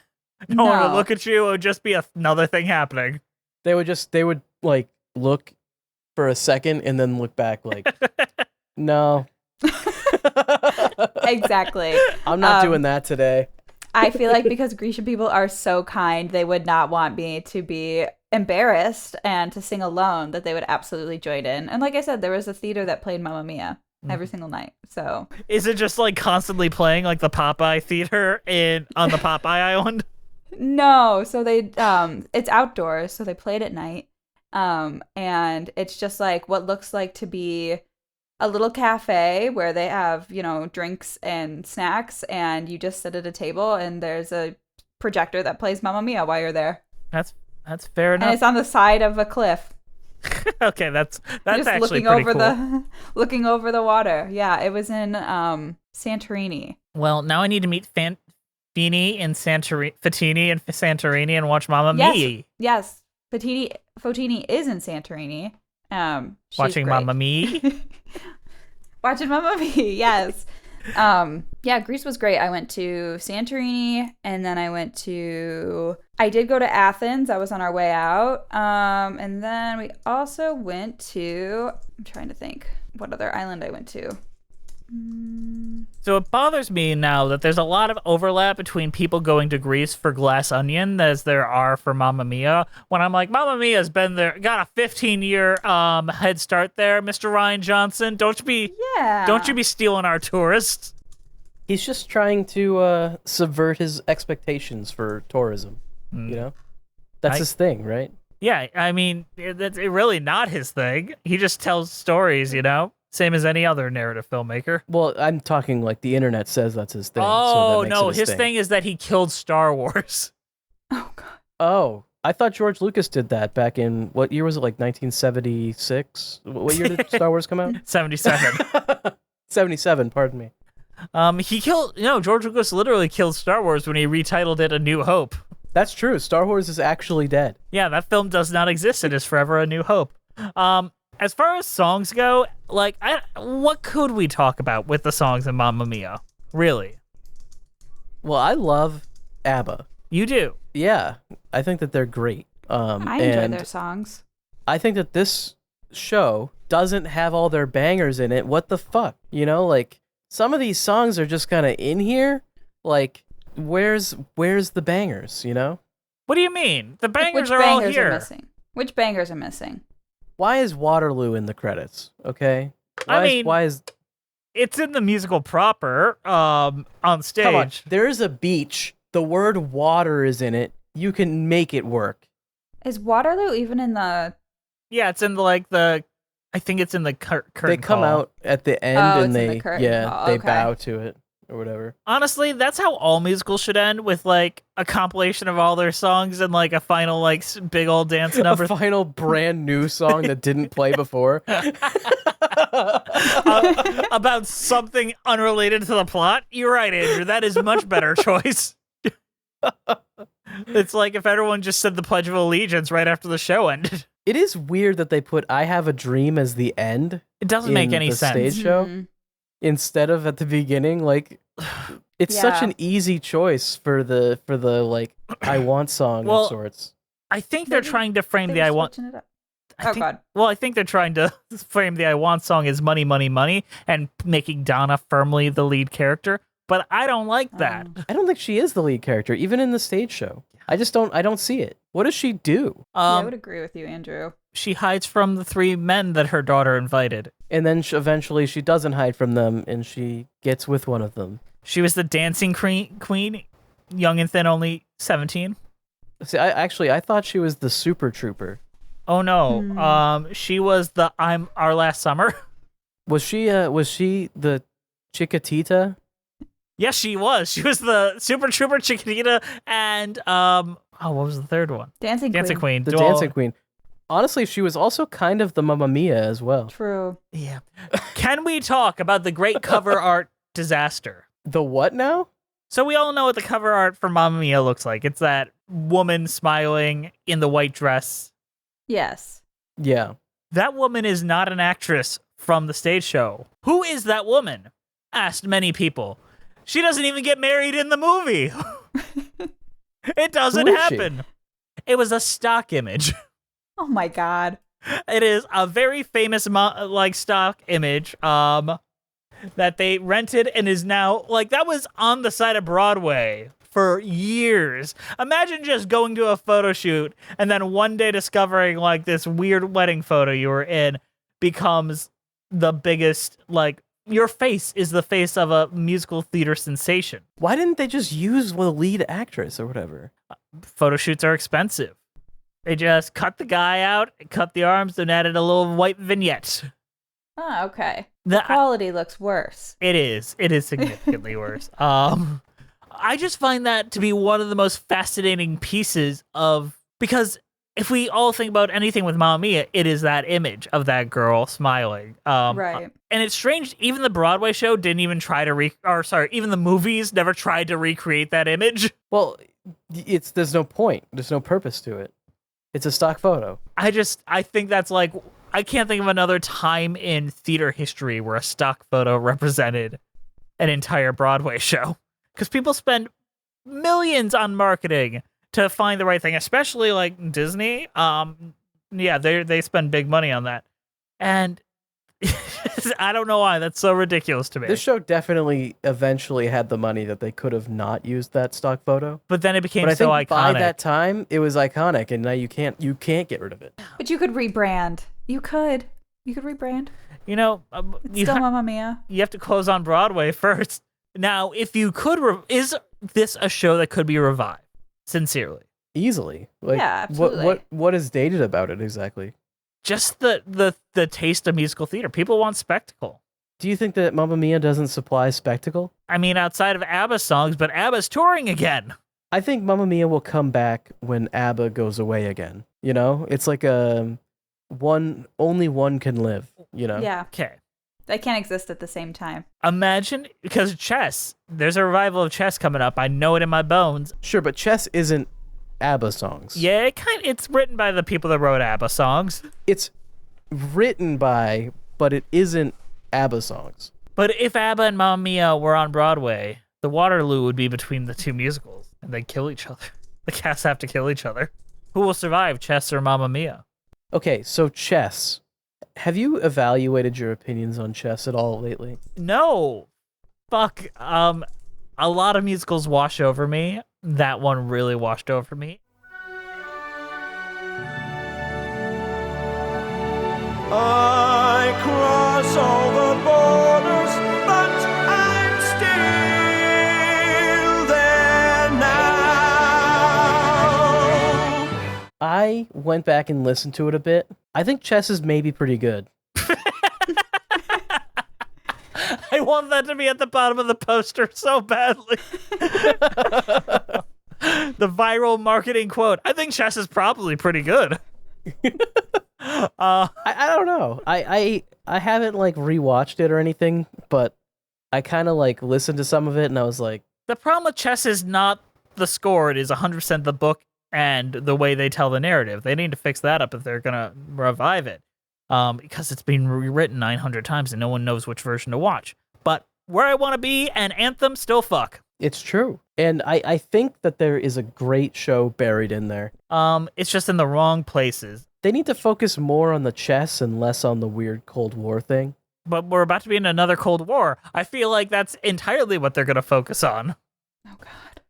No one would look at you. It would just be another thing happening. They would, like, look for a second and then look back like, no. Exactly. I'm not doing that today. I feel like because Grecian people are so kind, they would not want me to be embarrassed and to sing alone, that they would absolutely join in. And like I said, there was a theater that played Mamma Mia every single night. So is it just like constantly playing like the Popeye theater on the Popeye Island? No, so they it's outdoors, so they played at night. And it's just like what looks like to be a little cafe where they have, you know, drinks and snacks, and you just sit at a table and there's a projector that plays Mamma Mia while you're there. That's fair enough. And it's on the side of a cliff. Okay, that's just actually looking pretty over cool. Looking over the water. Yeah, it was in Santorini. Well, now I need to meet Fini in Fatini in Santorini and watch Mamma Mia. Yes, Fotini is in Santorini. Watching Mamma Mia. Watching Mamma Mia, yes. Yeah, Greece was great. I went to Santorini, and then I did go to Athens. I was on our way out. And then we also went to, I'm trying to think what other island I went to. So it bothers me now that there's a lot of overlap between people going to Greece for Glass Onion as there are for Mamma Mia. When I'm like, Mamma Mia's been there, got a 15-year head start there, Mr. Ryan Johnson. Don't you be stealing our tourists. He's just trying to subvert his expectations for tourism. You know, that's his thing, right? Yeah, I mean, that's really not his thing. He just tells stories, you know. Same as any other narrative filmmaker. Well, I'm talking like the internet says that's his thing. Oh, so no, his thing is that he killed Star Wars. Oh, God. Oh, I thought George Lucas did that back in, what year was it, like 1976? What year did Star Wars come out? 77. 77, pardon me. George Lucas literally killed Star Wars when he retitled it A New Hope. That's true. Star Wars is actually dead. Yeah, that film does not exist. It is forever A New Hope. As far as songs go, like, what could we talk about with the songs in Mamma Mia? Really? Well, I love ABBA. You do? Yeah, I think that they're great. I enjoy their songs. I think that this show doesn't have all their bangers in it. What the fuck? You know, like, some of these songs are just kind of in here. Like, where's the bangers, you know? What do you mean? The bangers Which are all bangers here. are missing? Which bangers are missing? Why is Waterloo in the credits? Okay. Why is it's in the musical proper on stage. Come on. There's a beach. The word water is in it. You can make it work. Is Waterloo even in the... Yeah, it's in I think it's in the curtain They come call. out at the end and they okay. bow to it or whatever. Honestly, that's how all musicals should end, with like a compilation of all their songs and like a final like big old dance number. A final brand new song that didn't play before. About something unrelated to the plot. You're right, Andrew. That is a much better choice. It's like if everyone just said the Pledge of Allegiance right after the show ended. It is weird that they put I Have a Dream as the end. It doesn't make any sense. Stage show instead of at the beginning. Like, it's such an easy choice for the like I Want song of sorts. I think they're trying to frame the I Want. I think they're trying to frame the I Want song as Money, Money, Money and making Donna firmly the lead character. But I don't like that. I don't think she is the lead character, even in the stage show. I don't see it. What does she do? I would agree with you, Andrew. She hides from the three men that her daughter invited. And then eventually she doesn't hide from them and she gets with one of them. She was the dancing queen, young and thin, only 17. See, I thought she was the Super Trooper. Oh no. She was the Our Last Summer. Was she the Chiquitita? Yes, she was. She was the Super Trooper, Chiquitita, and what was the third one? Dancing Queen. The Dancing Queen. Honestly, she was also kind of the Mamma Mia as well. True. Yeah. Can we talk about the great cover art disaster? The what now? So we all know what the cover art for Mamma Mia looks like. It's that woman smiling in the white dress. Yes. Yeah. That woman is not an actress from the stage show. Who is that woman? Asked many people. She doesn't even get married in the movie. It doesn't happen. It was a stock image. Oh my God. It is a very famous stock image that they rented and is now that was on the side of Broadway for years. Imagine just going to a photo shoot and then one day discovering this weird wedding photo you were in becomes the biggest your face is the face of a musical theater sensation. Why didn't they just use the lead actress or whatever? Photo shoots are expensive. They just cut the guy out, cut the arms, and added a little white vignette. Oh, okay. The quality looks worse. It is. It is significantly worse. I just find that to be one of the most fascinating pieces because if we all think about anything with Mamma Mia, it is that image of that girl smiling. Right. And it's strange, even the Broadway show didn't even try to even the movies never tried to recreate that image. Well, there's no point. There's no purpose to it. It's a stock photo. I think that's I can't think of another time in theater history where a stock photo represented an entire Broadway show. Because people spend millions on marketing to find the right thing, especially like Disney. Yeah, they spend big money on that. And I don't know why. That's so ridiculous to me. This show definitely eventually had the money that they could have not used that stock photo. But then it became but I so think iconic. By that time, it was iconic, and now you can't get rid of it. But you could rebrand. You could rebrand. You know, It's still Mamma Mia. You have to close on Broadway first. Now, if you could, is this a show that could be revived? Sincerely. Easily. Like, yeah, absolutely. What is dated about it exactly? Just the taste of musical theater. People want spectacle. Do you think that Mamma Mia doesn't supply spectacle? I mean, outside of ABBA songs, but ABBA's touring again. I think Mamma Mia will come back when ABBA goes away again. You know, it's like only one can live. You know. Yeah. Okay. They can't exist at the same time. Imagine, because Chess. There's a revival of Chess coming up. I know it in my bones. Sure, but Chess isn't ABBA songs. Yeah, it's written by the people that wrote ABBA songs. It's written by, but it isn't ABBA songs. But if ABBA and Mamma Mia were on Broadway, the Waterloo would be between the two musicals, and they'd kill each other. The casts have to kill each other. Who will survive, Chess or Mamma Mia? Okay, so Chess. Have you evaluated your opinions on Chess at all lately? No. Fuck. A lot of musicals wash over me. That one really washed over me. I cross all the borders, but I'm still there now. I went back and listened to it a bit. I think Chess is maybe pretty good. I want that to be at the bottom of the poster so badly. The viral marketing quote. I think Chess is probably pretty good. I don't know. I haven't like rewatched it or anything, but I kind of like listened to some of it and I was like, the problem with Chess is not the score. It is 100% the book and the way they tell the narrative. They need to fix that up if they're gonna revive it. Because it's been rewritten 900 times and no one knows which version to watch. But Where I Want to Be and Anthem still fuck. It's true. And I think that there is a great show buried in there. It's just in the wrong places. They need to focus more on the chess and less on the weird Cold War thing. But we're about to be in another Cold War. I feel like that's entirely what they're going to focus on. Oh, God.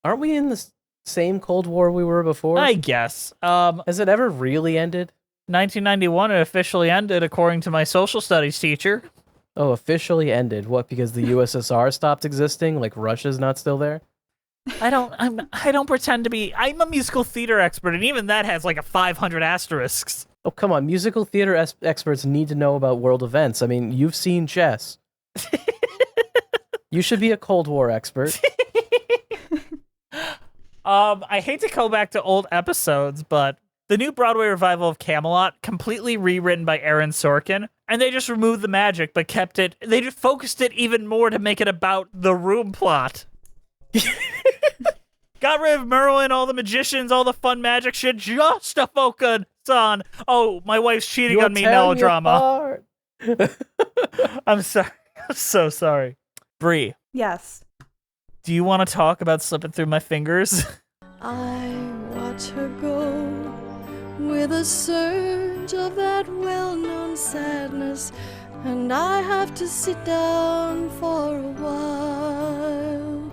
Aren't we in the same Cold War we were before? I guess. Has it ever really ended? 1991, it officially ended, according to my social studies teacher. Oh, officially ended. What, because the USSR stopped existing? Like Russia's not still there? I don't pretend to be. I'm a musical theater expert, and even that has like a 500 asterisks. Oh, come on. Musical theater experts need to know about world events. I mean, you've seen chess. You should be a Cold War expert. I hate to go back to old episodes, but the new Broadway revival of Camelot, completely rewritten by Aaron Sorkin, and they just removed the magic, but kept it. They just focused it even more to make it about the room plot. Got rid of Merlin, all the magicians, all the fun magic shit, just to focus on, oh, my wife's cheating on me melodrama. I'm sorry. I'm so sorry. Bree. Yes. Do you want to talk about slipping through my fingers? I watch her go with a surge of that well-known sadness, and I have to sit down for a while.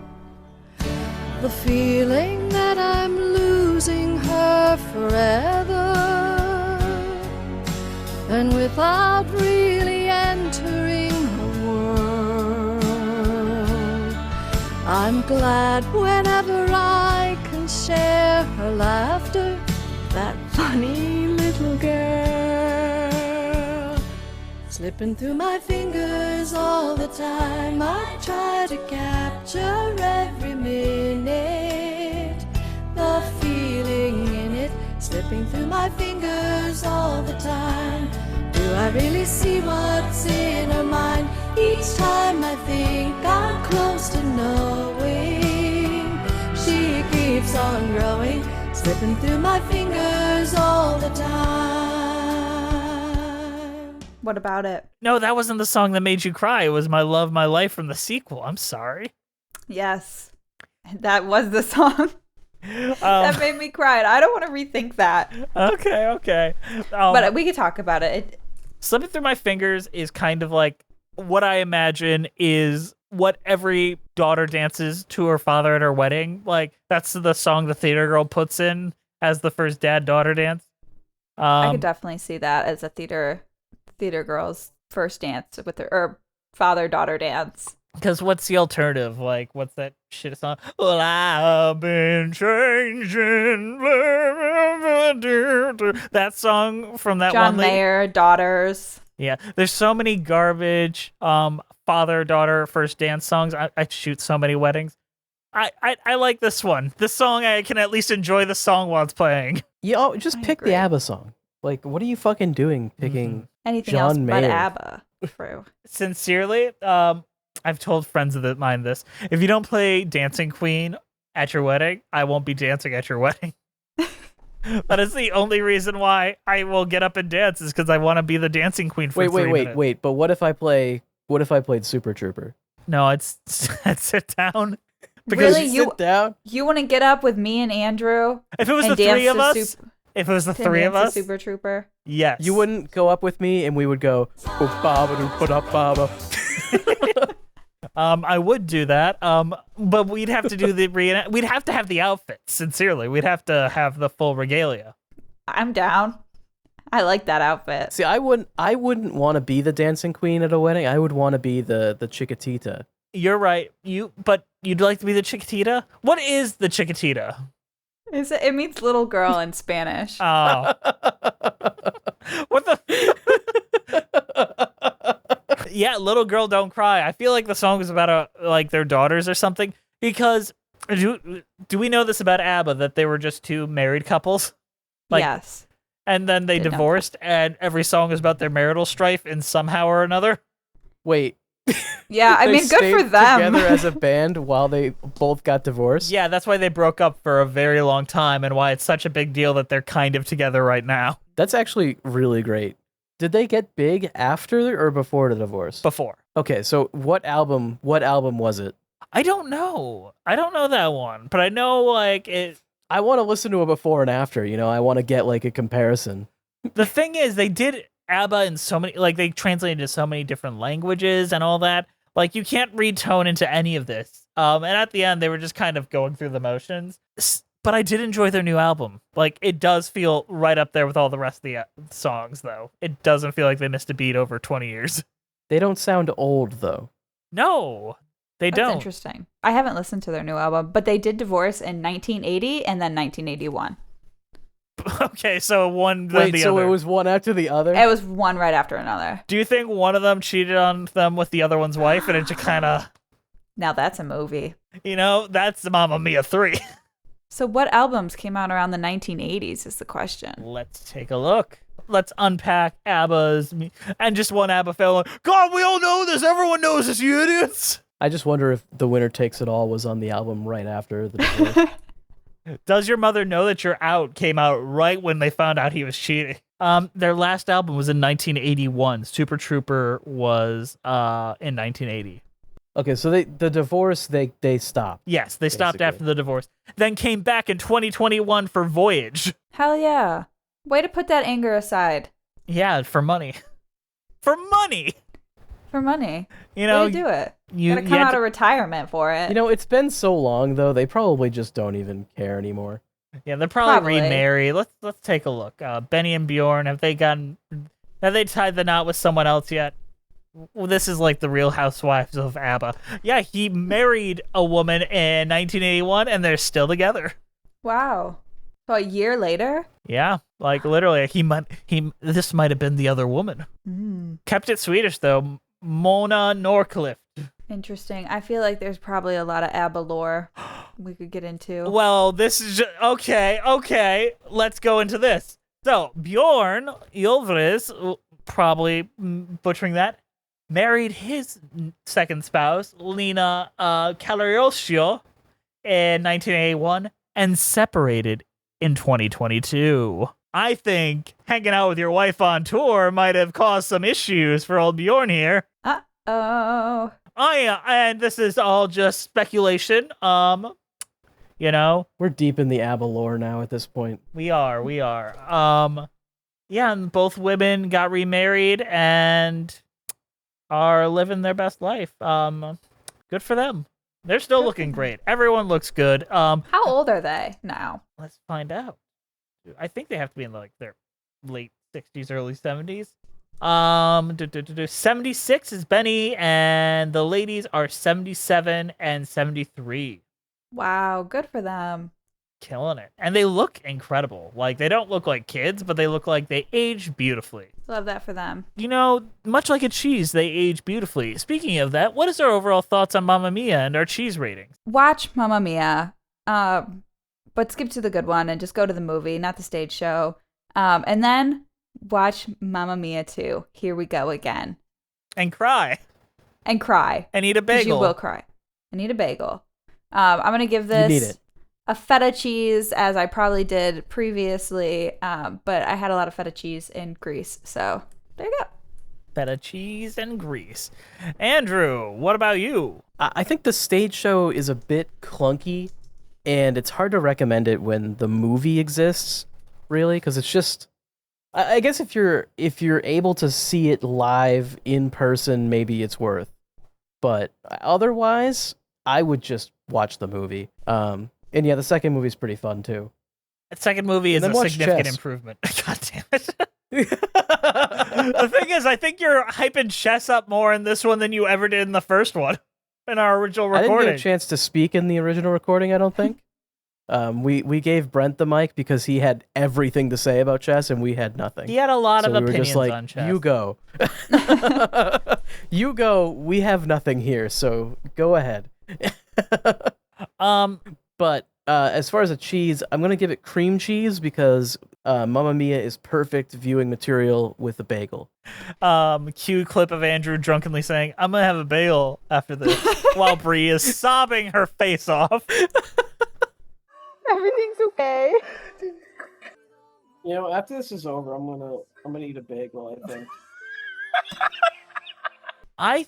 The feeling that I'm losing her forever, and without really entering her world, I'm glad whenever I can share her laughter, that funny little girl. Slipping through my fingers all the time, I try to capture every minute, the feeling in it, slipping through my fingers all the time. Do I really see what's in her mind? Each time I think I'm close to knowing, she keeps on growing, slipping through my fingers all the time. What about it? No, that wasn't the song that made you cry. It was My Love, My Life from the sequel. I'm sorry. Yes. That was the song that made me cry. And I don't want to rethink that. Okay. But we could talk about it. Slipping Through My Fingers is kind of like what I imagine is what every daughter dances to her father at her wedding. Like, that's the song the theater girl puts in as the first dad-daughter dance. I could definitely see that as a theater girl's first dance with her, or father-daughter dance. Because what's the alternative? Like, what's that shit song? Well, I've been changing. That song from that John one lady. Mayer, Daughters. Yeah, there's so many garbage father-daughter first dance songs. I shoot so many weddings. I like this one. This song, I can at least enjoy the song while it's playing. Yo, just pick the ABBA song. Like, what are you fucking doing picking anything John else Mayer? but ABBA? True. Sincerely, I've told friends of mine this. If you don't play Dancing Queen at your wedding, I won't be dancing at your wedding. That is the only reason why I will get up and dance, is because I want to be the Dancing Queen for 3 minutes. Wait. But what if I played Super Trooper? No, I'd sit down. Because really? Sit down? You want to get up with me and Andrew? If it was the three of us? If it was the three of us? Super Trooper? Yes. You wouldn't go up with me and we would go, baba. I would do that. But we'd have to do we'd have to have the outfits, sincerely. We'd have to have the full regalia. I'm down. I like that outfit. See, I wouldn't want to be the dancing queen at a wedding. I would want to be the Chiquitita. You're right. But you'd like to be the Chiquitita? What is the Chiquitita? It means little girl in Spanish. Oh. What the? Yeah, Little Girl Don't Cry. I feel like the song is about like their daughters or something. Because do we know this about ABBA, that they were just two married couples? Like, yes. And then they divorced, and every song is about their marital strife in somehow or another. Wait. Yeah, I mean, good for them. Together as a band while they both got divorced. Yeah, that's why they broke up for a very long time, and why it's such a big deal that they're kind of together right now. That's actually really great. Did they get big after or before the divorce? Before. Okay, so what album was it? I don't know. I don't know that one, but I know like it. I want to listen to a before and after. I want to get like a comparison. The thing is, they did ABBA in so many, like they translated to so many different languages and all that. Like you can't read tone into any of this. And at the end, they were just kind of going through the motions. But I did enjoy their new album. Like it does feel right up there with all the rest of the songs, though. It doesn't feel like they missed a beat over 20 years. They don't sound old, though. No, they don't. That's interesting. I haven't listened to their new album, but they did divorce in 1980 and then 1981. Okay, so one then the other. Wait, so it was one after the other? It was one right after another. Do you think one of them cheated on them with the other one's wife, and it just kind of... Now that's a movie. That's the Mamma Mia 3. So what albums came out around the 1980s is the question. Let's take a look. Let's unpack ABBA's... And just one ABBA fell. God, we all know this. Everyone knows this, you idiots. I just wonder if The Winner Takes It All was on the album right after the divorce. Does Your Mother Know That You're Out came out right when they found out he was cheating. Their last album was in 1981. Super Trooper was in 1980. Okay, so the divorce, they stopped. Yes, they stopped after the divorce. Then came back in 2021 for Voyage. Hell yeah. Way to put that anger aside. Yeah, for money. For money! For money. You know, way to do it. You gotta come out of retirement for it. It's been so long though. They probably just don't even care anymore. Yeah, they're probably remarried. Let's take a look. Benny and Bjorn, have they tied the knot with someone else yet? Well, this is like the Real Housewives of ABBA. Yeah, he married a woman in 1981, and they're still together. Wow. So a year later? Yeah, like literally, this might have been the other woman. Kept it Swedish though. Mona Norcliffe. Interesting. I feel like there's probably a lot of ABBA lore we could get into. Well, this is okay. Let's go into this. So Bjorn Ylvis, probably butchering that, married his second spouse, Lena Calariosio, in 1981 and separated in 2022. I think hanging out with your wife on tour might have caused some issues for old Bjorn here. Uh-oh. Oh yeah, and this is all just speculation. You know, we're deep in the ABBA lore now at this point. We are. Yeah, and both women got remarried and are living their best life. Good for them. They're still looking great. Everyone looks good. How old are they now? Let's find out. I think they have to be in like their late 60s, early 70s. 76 is Benny, and the ladies are 77 and 73. Wow, good for them. Killing it. And they look incredible. Like, they don't look like kids, but they look like they age beautifully. Love that for them. You know, much like a cheese, they age beautifully. Speaking of that, what is our overall thoughts on Mamma Mia and our cheese ratings? Watch Mamma Mia, but skip to the good one and just go to the movie, not the stage show. And then watch Mamma Mia 2. Here we go again. And cry. And cry. And eat a bagel. You will cry. And eat a bagel. I'm going to give this a feta cheese, as I probably did previously, but I had a lot of feta cheese in Greece. So there you go. Feta cheese and Greece. Andrew, what about you? I think the stage show is a bit clunky, and it's hard to recommend it when the movie exists, really, because it's just... I guess if you're able to see it live in person, maybe it's worth. But otherwise, I would just watch the movie. And yeah, the second movie is pretty fun too. The second movie is a significant improvement. God damn it. The thing is, I think you're hyping Chess up more in this one than you ever did in the first one, in our original recording. I didn't get a chance to speak in the original recording, I don't think. We gave Brent the mic because he had everything to say about chess and we had nothing. He had a lot of opinions just like, on chess. You go. You go. We have nothing here, so go ahead. But as far as a cheese, I'm gonna give it cream cheese because Mamma Mia is perfect viewing material with a bagel. Cue clip of Andrew drunkenly saying, "I'm gonna have a bagel after this," while Bree is sobbing her face off. Everything's okay. You know, after this is over, I'm gonna eat a bagel, I think. I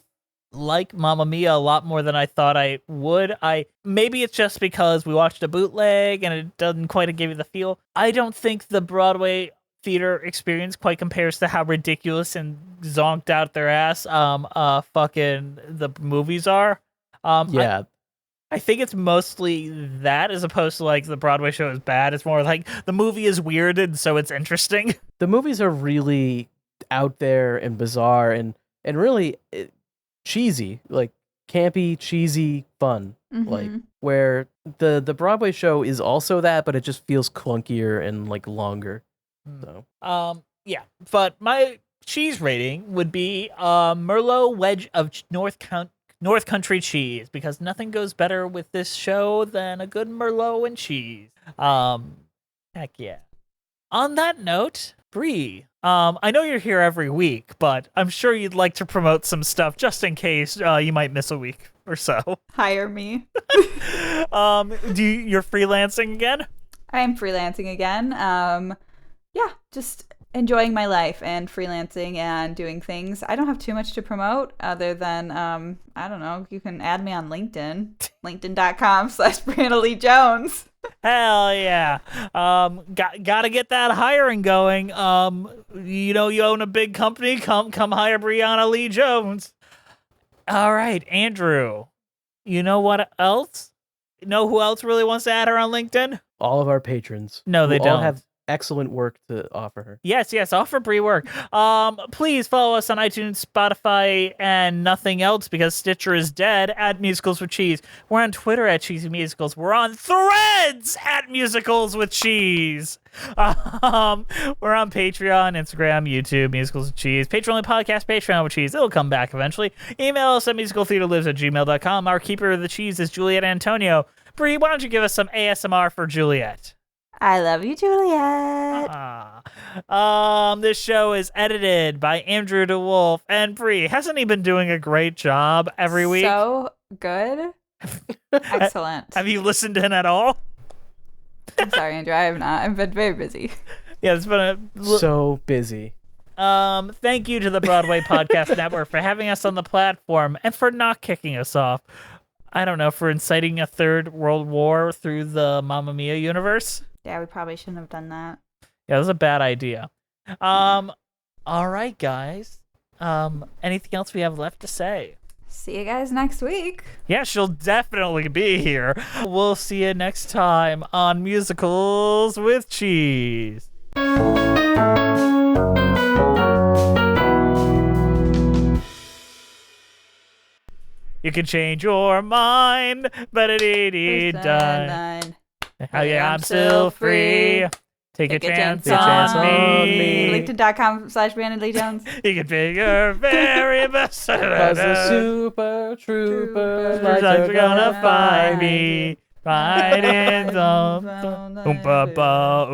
like Mamma Mia a lot more than I thought I would. Maybe it's just because we watched a bootleg and it doesn't quite give you the feel. I don't think the Broadway theater experience quite compares to how ridiculous and zonked out their ass fucking the movies are. Yeah. I think it's mostly that as opposed to like the Broadway show is bad. It's more like the movie is weird and so it's interesting. The movies are really out there and bizarre and really cheesy, like campy, cheesy fun. Mm-hmm. Like where the Broadway show is also that, but it just feels clunkier and like longer. So yeah. But my cheese rating would be Merlot Wedge of North Country cheese, because nothing goes better with this show than a good Merlot and cheese. Heck yeah. On that note, Bree, I know you're here every week, but I'm sure you'd like to promote some stuff just in case you might miss a week or so. Hire me. You're freelancing again? I am freelancing again. Yeah, just enjoying my life and freelancing and doing things. I don't have too much to promote other than, I don't know, you can add me on LinkedIn, linkedin.com/Brianna Jones. Hell yeah. Gotta get that hiring going. You know, you own a big company, come hire Brianna Lee Jones. All right, Andrew, you know what else? You know who else really wants to add her on LinkedIn? all of our patrons. No, they who all don't. have excellent work to offer her. Yes, offer Bree work. Please follow us on iTunes, Spotify, and nothing else because Stitcher is dead at Musicals with Cheese. We're on Twitter at Cheesy Musicals. We're on Threads at Musicals with Cheese. We're on Patreon, Instagram, YouTube, Musicals with Cheese. Patreon podcast, Patreon with Cheese. It'll come back eventually. Email us at musicaltheaterlives@gmail.com. Our keeper of the cheese is Juliet Antonio. Bree, why don't you give us some ASMR for Juliet? I love you, Juliet. This show is edited by Andrew DeWolf, and Bree, hasn't he been doing a great job every week? So good. Excellent. Have you listened in at all? I'm sorry, Andrew. I have not. I've been very busy. Yeah, it's been so busy. Thank you to the Broadway Podcast Network for having us on the platform and for not kicking us off. I don't know, for inciting a third world war through the Mamma Mia universe. Yeah, we probably shouldn't have done that. Yeah, that was a bad idea. All right, guys. Anything else we have left to say? See you guys next week. Yeah, she'll definitely be here. We'll see you next time on Musicals with Cheese. You can change your mind, but I'm still free. Take a chance on me. LinkedIn.com/Brianna Jones. You can be your very best. Cause the super troopers are gonna find me. Right in the oompa ba.